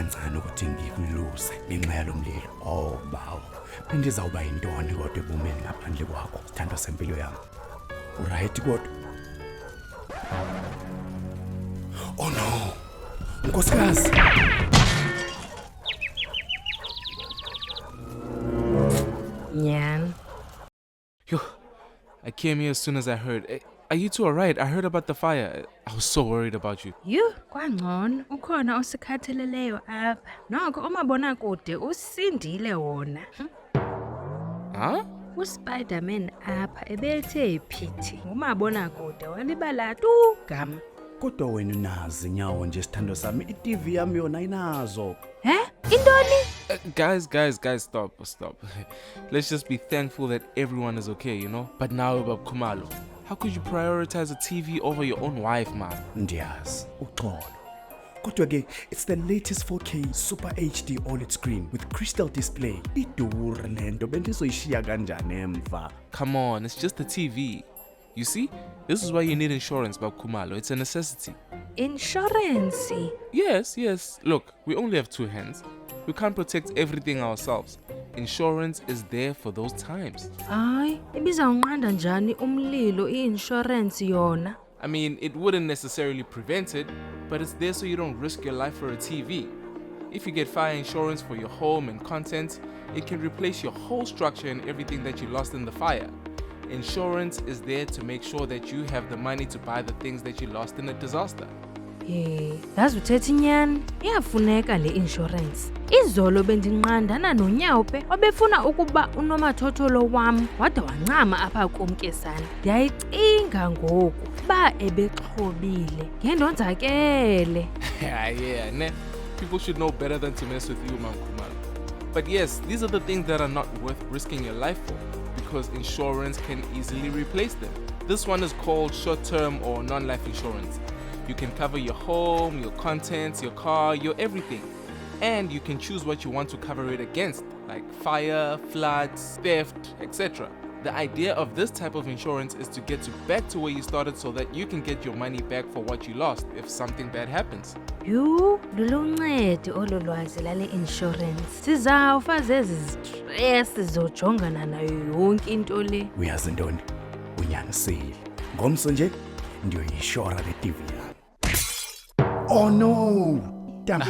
kancane ukuthi ngikuluze ngenxa yalomlilo. Oh bawo. Bendizawuba yintoni kodwa ebumeni ngaphandle kwakho, sithandwa sempilo yami. Right kodwa. Oh no. Nkosikazi. Nyan. Yo, I came here as soon as I heard. Are you two alright? I heard about the fire. I was so worried about you. You, kwangcono, ukhona osikhathaleleyo apha. Noko umabonakude usindile wona. Huh? uSpider-Man apha ebethe phithi. Umabonakude walibala tu gama. Kodwa wena unazi nyawo nje sithando sami, iTV yami yona inazo. Intoni? Guys, stop. Let's just be thankful that everyone is okay, you know? But now Bab Khumalo, how could you prioritize a TV over your own wife, man? Ndiyazi, uxolo. Kodwa ke, it's the latest 4K Super HD OLED screen with crystal display. Idura lento bendizoyishiya kanjani emva? Come on, it's just a TV. You see, this is why you need insurance, Bab Khumalo. It's a necessity. Insurance. Yes. Look, we only have two hands. We can't protect everything ourselves. Insurance is there for those times. Hayi, ibizawunqanda njani umlilo i-insurance yona? I mean, it wouldn't necessarily prevent it, but it's there so you don't risk your life for a TV. If you get fire insurance for your home and contents, it can replace your whole structure and everything that you lost in the fire. Insurance is there to make sure that you have the money to buy the things that you lost in a disaster. Yazi uthetha inyani, iyafuneka le insurance. Izolo bendinqandana noNyawupe obefuna ukuba unomathotholo wam wade wancama apha kumkesana. Ndiyayicinga ngoku ba ebexhobile ngendonzakele. Yeah, ne? People should know better than to mess with you, Mam Khumalo. But yes, these are the things that are not worth risking your life for, because insurance can easily replace them. This one is called short-term or non-life insurance. You can cover your home, your contents, your car, your everything. And you can choose what you want to cover it against, like fire, floods, theft, etc. The idea of this type of insurance is to get you back to where you started so that you can get your money back for what you lost if something bad happens. Luluncedo olulwazi lale insurance. Sizawufa zezi stress zojongana nayo yonke into le. Uyazi ntoni? Unyanisile. Ngomso nje ndiyoyishora le TV yami. Oh no! Damn it.